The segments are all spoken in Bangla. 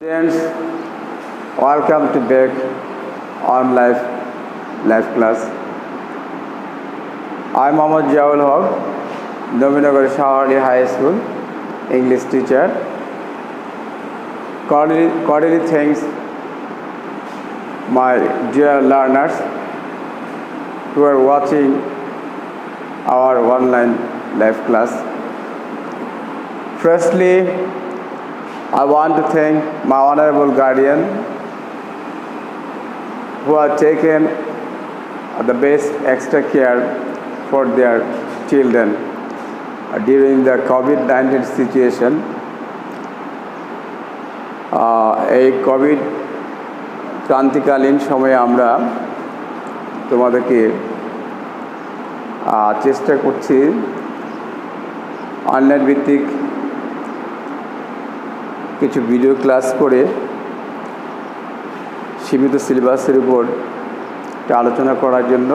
Students, welcome to back on life class. I'm Mohammad Jaul Haq, Nabinagar Shahari High School English teacher. Cordially thanks my dear learners who are watching our online live class. Firstly, I want to thank my honorable guardian who have taken the best extra care for their children during the COVID-19 situation. এই কোভিড ক্রান্তিকালীন সময়ে আমরা তোমাদেরকে চেষ্টা করছি অনলাইন ভিত্তিক কিছু ভিডিও ক্লাস করে সীমিত সিলেবাসের উপর আলোচনা করার জন্য।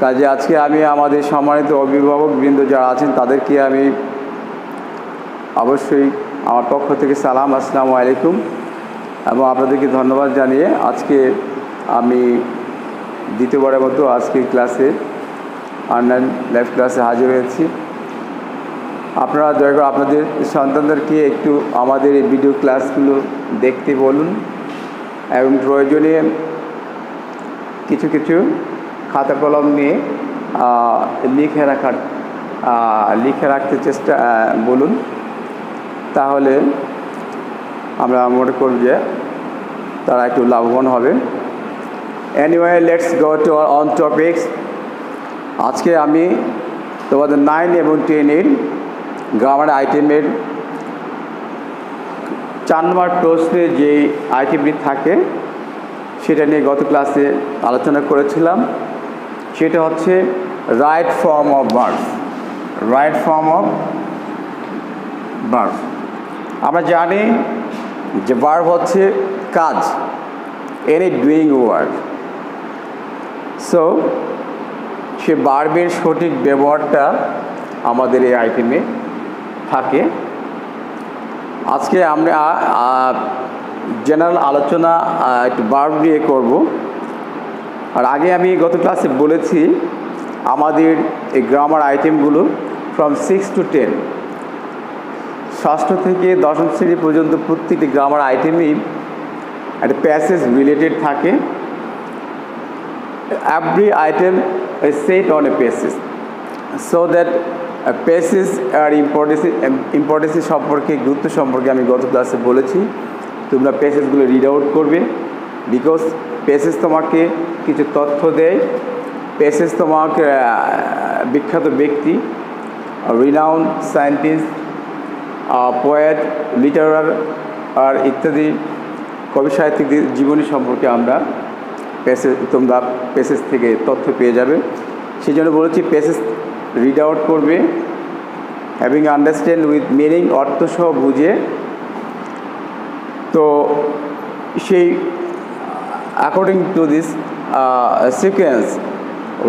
কাজে আজকে আমি আমাদের সম্মানিত অভিভাবকবৃন্দ যারা আছেন তাদেরকে আমি অবশ্যই আমার পক্ষ থেকে সালাম, আসসালামু আলাইকুম, এবং আপনাদেরকে ধন্যবাদ জানিয়ে আজকে আমি দ্বিতীয়বারের মতো আজকের ক্লাসে অনলাইন লাইভ ক্লাসে হাজির হয়েছি। আপনারা দয়া করে আপনাদের সন্তানদেরকে একটু আমাদের এই ভিডিও ক্লাসগুলো দেখতে বলুন এবং প্রয়োজনে কিছু কিছু খাতা কলম নিয়ে লিখে রাখতে চেষ্টা বলুন, তাহলে আমরা মনে করি যে তারা একটু লাভবান হবে। Anyway, let's go to our on topics. আজকে আমি তোমাদের 9 এবং 10-এর গ্রামার আইটেমের 4 নম্বর প্রশ্নে যে আইটেমটি থাকে সেটা নিয়ে গত ক্লাসে আলোচনা করেছিলাম। সেটা হচ্ছে right form of verb. Right form of verb. আমরা জানি যে ভার্ব হচ্ছে কাজ, এনি ডুইং ওয়ার্ক। সো সে ভার্বের সঠিক ব্যবহারটা আমাদের এই আইটেমে থাকে। আজকে আমরা জেনারেল আলোচনা একটু ভার্ব নিয়ে করব। আর আগে আমি গত ক্লাসে বলেছি আমাদের এই গ্রামার আইটেমগুলো ফ্রম 6 to 10, ষষ্ঠ থেকে দশম শ্রেণী পর্যন্ত প্রত্যেকটি গ্রামার আইটেমই একটা প্যাসেজ রিলেটেড থাকে। Every item is set on a basis so that passage আর ইম্পর্টেন্স সম্পর্কে, গুরুত্ব সম্পর্কে আমি গত ক্লাসে বলেছি। তোমরা প্যাসেজগুলো রিড আউট করবে, বিকজ প্যাসেজ তোমাকে কিছু তথ্য দেয়। প্যাসেজ তোমাকে বিখ্যাত ব্যক্তি, রিনাউন্ড সায়েন্টিস্ট, পোয়েট, লিটারার আর ইত্যাদি কবি সাহিত্যিকদের জীবনী সম্পর্কে তোমরা প্যাসেজ থেকে তথ্য পেয়ে যাবে। সেই জন্য বলেছি প্যাসেজ রিড আউট করবে, হ্যাভিং আন্ডারস্ট্যান্ড উইথ মিনিং, অর্থ সহ বুঝে। তো সেই according to this sequence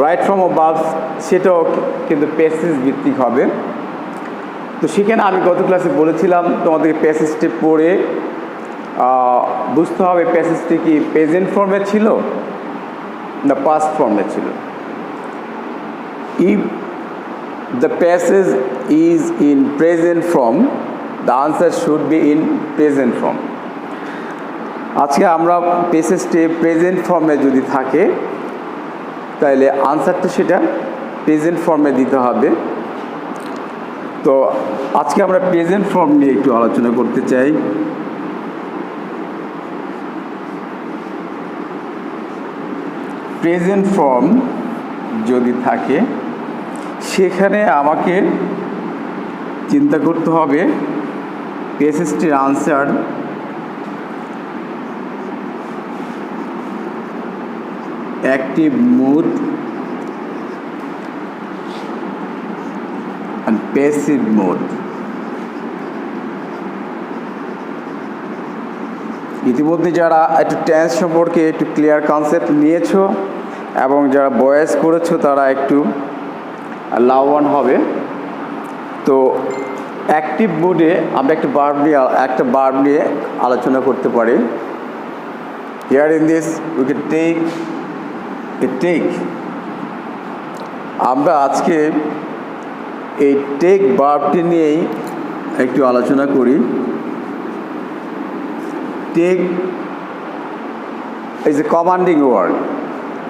right form of verbs সেটাও কিন্তু প্যাসেজ ভিত্তিক হবে। তো সেখানে আমি গত ক্লাসে বলেছিলাম তোমাদেরকে প্যাসেজটি পড়ে বুঝতে হবে প্যাসেজটি কি প্রেজেন্ট ফর্মে ছিল না পাস্ট ফর্মে ছিল। If the passage is in present form, the answer should be in present form. আজকে আমরা প্যাসেজটি প্রেজেন্ট ফর্মে যদি থাকে তাহলে আনসারটা সেটা প্রেজেন্ট ফর্মে দিতে হবে। তো আজকে আমরা প্রেজেন্ট ফর্ম নিয়ে একটু আলোচনা করতে চাই। প্রেজেন্ট ফর্ম যদি থাকে সেখানে আমাকে চিন্তা করতে হবে প্যাসেজটির answer active mood and passive mode। ইতিমধ্যে যারা একটু টেন্স সম্পর্কে একটু ক্লিয়ার কনসেপ্ট নিয়েছো এবং যারা ভয়েস করেছো তারা একটু লাভবান হবে। তো অ্যাক্টিভ মুডে আমরা একটা ভার্ব নিয়ে আলোচনা করতে পারি। Here in this we can take. আমরা আজকে এই টেক ভার্বটি নিয়েই একটু আলোচনা করি। Take is a commanding word.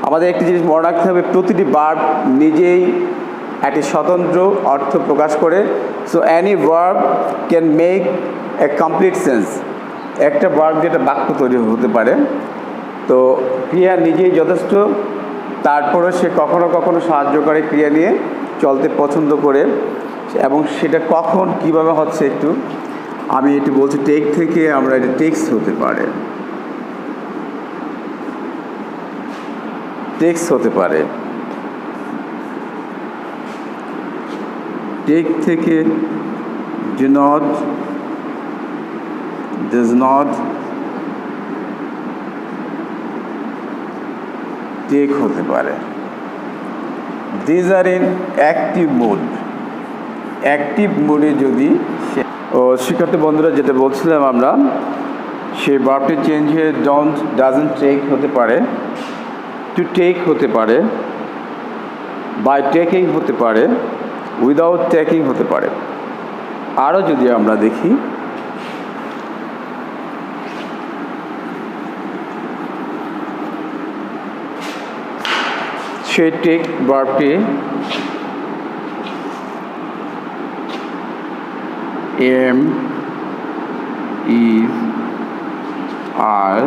আমাদের একটি জিনিস মনে রাখতে হবে, প্রতিটি ভার্ব নিজেই একটি স্বতন্ত্র অর্থ প্রকাশ করে। So any verb can make a complete sense. একটা ভার্ব যেটা বাক্য তৈরি হতে পারে। তো ক্রিয়া নিজেই যথেষ্ট, তারপরে সে কখনো কখনো সাহায্যকারী ক্রিয়া নিয়ে চলতে পছন্দ করে, এবং সেটা কখন কিভাবে হচ্ছে আমি একটু বলছি। টেক থেকে আমরা এটা টেক্সট হতে পারে, টেক্সট হতে পারে। টেক থেকে do not, does not, take হতে পারে। These are in active mood. Active মুডে যদি শিক্ষার্থী বন্ধুরা যেটা বলছিলাম আমরা, সেই ভার্বটি চেঞ্জ হয়ে ডোন্ট, ডাজন্ট টেক হতে পারে, টু টেক হতে পারে, বাই টেকিং হতে পারে, উইদাউট টেকিং হতে পারে। আরও যদি আমরা দেখি, সেই টেক ভার্বটি এম ই আর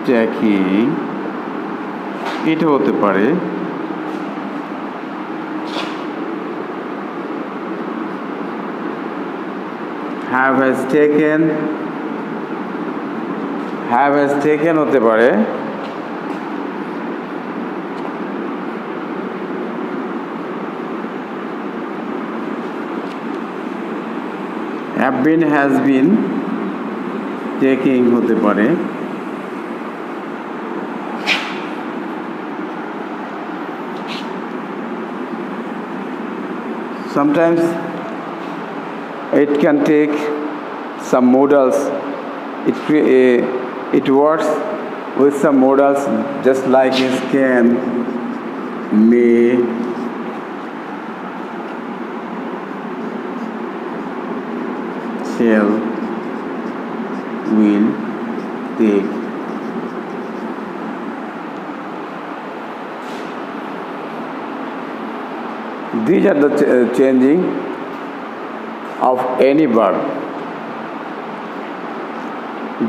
টেকিং, এটা হতে পারে। have has taken হতে পারে। have been, has been, taking হতে পারে। Sometimes it can take some modals. It works with some modals, just like is can, may, shall, will, take. These are the changing of any verb.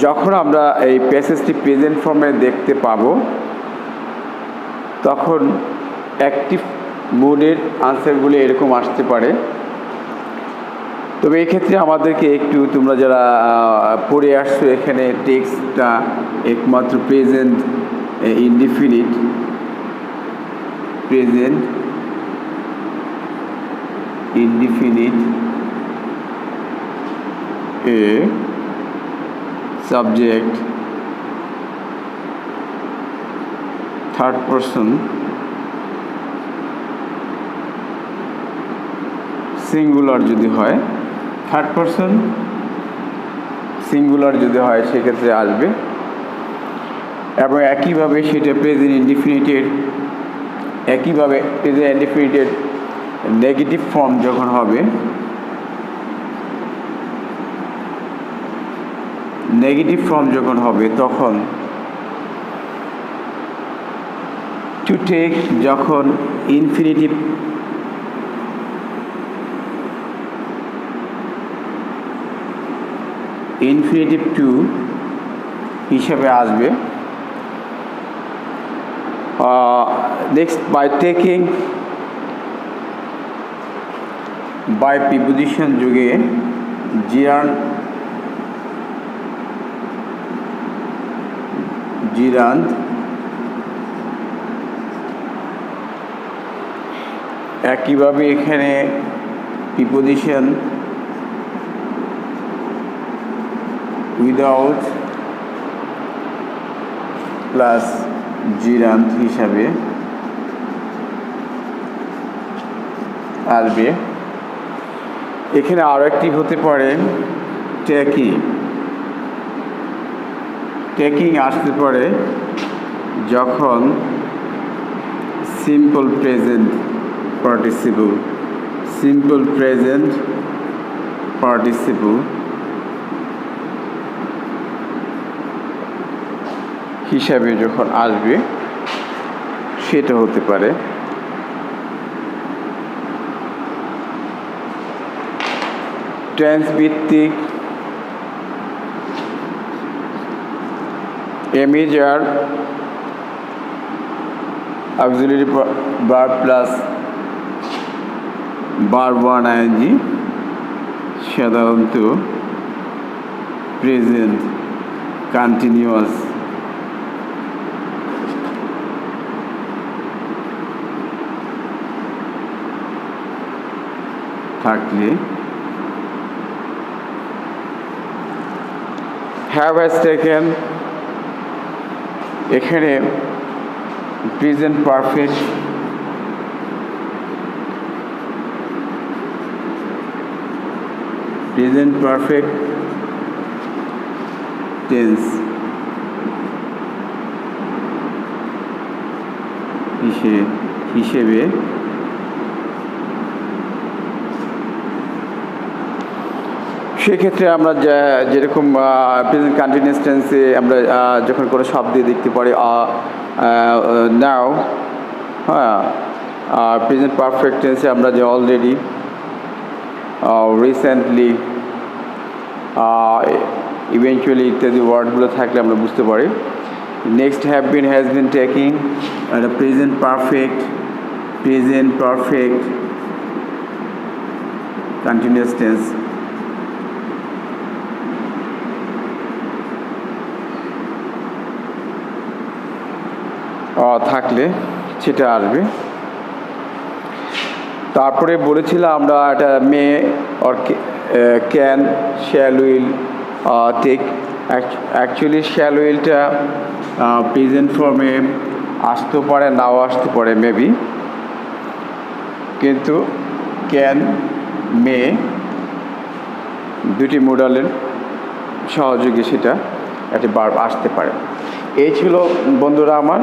যখন আমরা এই প্যাসেজটি প্রেজেন্ট ফর্মে দেখতে পাবো, তখন অ্যাক্টিভ মুডের আনসারগুলি এরকম আসতে পারে। তবে এক্ষেত্রে আমাদেরকে একটু, তোমরা যারা পড়ে আসছো, এখানে টেক্সটটা একমাত্র present indefinite, present indefinite a subject third person singular যদি হয়, থার্ড পারসন সিঙ্গুলার যদি হয় সেক্ষেত্রে আসবে। এবং একইভাবে সেটা প্রেজেন্ট ইনডিফিনিটেড, একইভাবে প্রেজেন্ট ইনডিফিনিটেড নেগেটিভ ফর্ম যখন হবে, তখন টু টেক যখন ইনফিনিটিভ টু হিসাবে আসবে। Next, by taking, by preposition যুগে জিরান্দ, একইভাবে এখানে প্রিপোজিশন উইদাউট প্লাস জিরান্দ হিসাবে আসবে। এখানে আরও একটি হতে পারে টেকিং। টেকিং আসতে পারে যখন সিম্পল প্রেজেন্ট পার্টিসিপল হিসাবে যখন আসবে সেটা হতে পারে। টেন্স ভিত্তিক am is are auxiliary verb plus verb 1 ING সাধারণত প্রেজেন্ট কন্টিনিউয়াস থাকলে have has taken এখানে প্রেজেন্ট পারফেক্ট টেন্স হিসেবে সেক্ষেত্রে আমরা যেরকম প্রেজেন্ট কন্টিনিউয়াস টেন্সে আমরা যখন কোনো শব্দ দেখতে পারি নাও, হ্যাঁ, আর প্রেজেন্ট পারফেক্ট টেন্সে আমরা যে অলরেডি, রিসেন্টলি, ইভেনচুয়ালি ইত্যাদি ওয়ার্ডগুলো থাকলে আমরা বুঝতে পারি। Next have been, has been, taking, একটা প্রেজেন্ট পারফেক্ট কন্টিনিউয়াস টেন্স থাকলে সেটা আসবে। তারপরে বলেছিলাম আমরা একটা may or can, shall, will, take. Actually shall উইলটা প্রেজেন্ট ফর্মে আসতেও পারে, নাও আসতে পারে মেবি, কিন্তু ক্যান, মে দুটি মডালের সহযোগে সেটা একটি ভার্ব আসতে পারে। এই ছিল বন্ধুরা আমার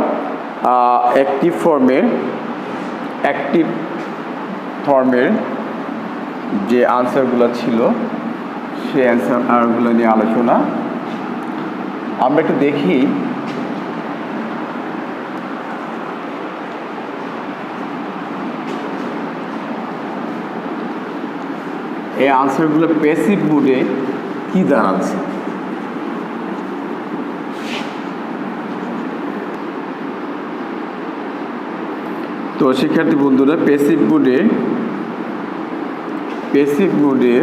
অ্যাক্টিভ ফর্মের যে আনসারগুলো ছিল সেই অ্যান্সারগুলো নিয়ে আলোচনা। আমরা একটু দেখি এই আনসারগুলো প্যাসিভ মুডে কি দাঁড়াচ্ছে। তো শিক্ষার্থী বন্ধুরা, প্যাসিভ মুডে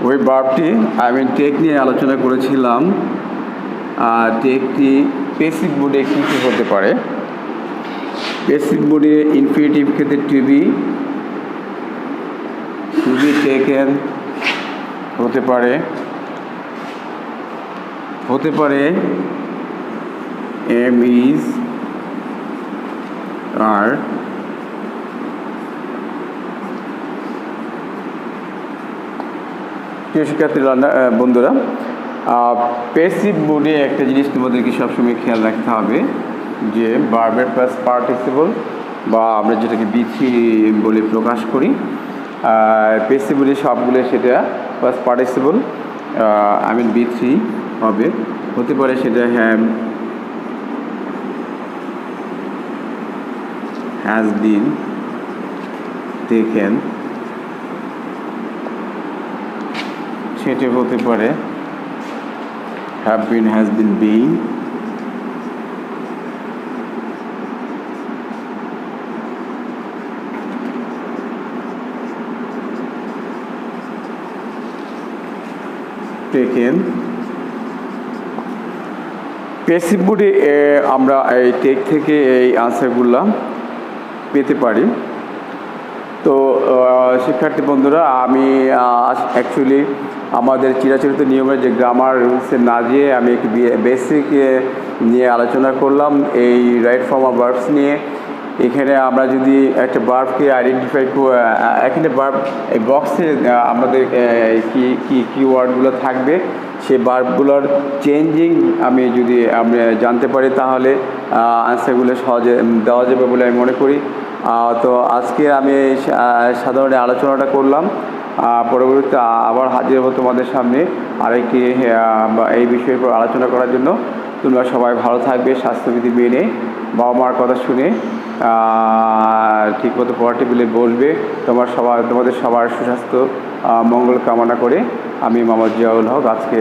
ওই ভার্বটি আমি টেক নিয়ে আলোচনা করেছিলাম। টেকটি প্যাসিভ মুডে কী কী হতে পারে। প্যাসিভ মুডে ইনফিনিটিভ ক্ষেত্রে টু বি টেকেন হতে পারে এম ইজ, আর শিক্ষার্থী বন্ধুরা, প্যাসিভ মুডে একটা জিনিস তোমাদেরকে সবসময় খেয়াল রাখতে হবে যে ভার্বের প্লাস পার্টিসিপল বা আমরা যেটাকে বিথি বলে প্রকাশ করি, প্যাসিভ মুডে সবগুলো সেটা প্লাস পার্টিসিপল বিথি হবে। হতে পারে সেটা has been taken, সেটা হতে পারে have been, has been, being, taken। Passive মুডে আমরা এই টেক থেকে এই আনসারগুলো পেতে পারি। তো শিক্ষার্থী বন্ধুরা, আমি অ্যাকচুয়ালি আমাদের চিরাচরিত নিয়মের যে গ্রামার রুলসে না যেয়ে আমি একটু বেসিক নিয়ে আলোচনা করলাম এই রাইট ফর্ম অফ ভার্বস নিয়ে। এখানে আমরা যদি একটা বার্বকে আইডেন্টিফাই এখানে বার্ব এই বক্সে আমাদের কি কিওয়ার্ডগুলো থাকবে, সেই বার্বগুলোর চেঞ্জিং আমি জানতে পারি তাহলে আনসারগুলো সহজে দেওয়া যাবে বলে আমি মনে করি। তো আজকে আমি সাধারণ আলোচনাটা করলাম, পরবর্তীতে আবার হাজির হবো তোমাদের সামনে আরেকটি এই বিষয়ের উপর আলোচনা করার জন্য। তোমরা সবাই ভালো থাকবে, স্বাস্থ্যবিধি মেনে বাবা মার কথা শুনে ঠিকমতো পড়া টেবিলে বসবে। তোমাদের সবার সুস্বাস্থ্য মঙ্গল কামনা করে আমি মোহাম্মদ জিয়াউল হক আজকে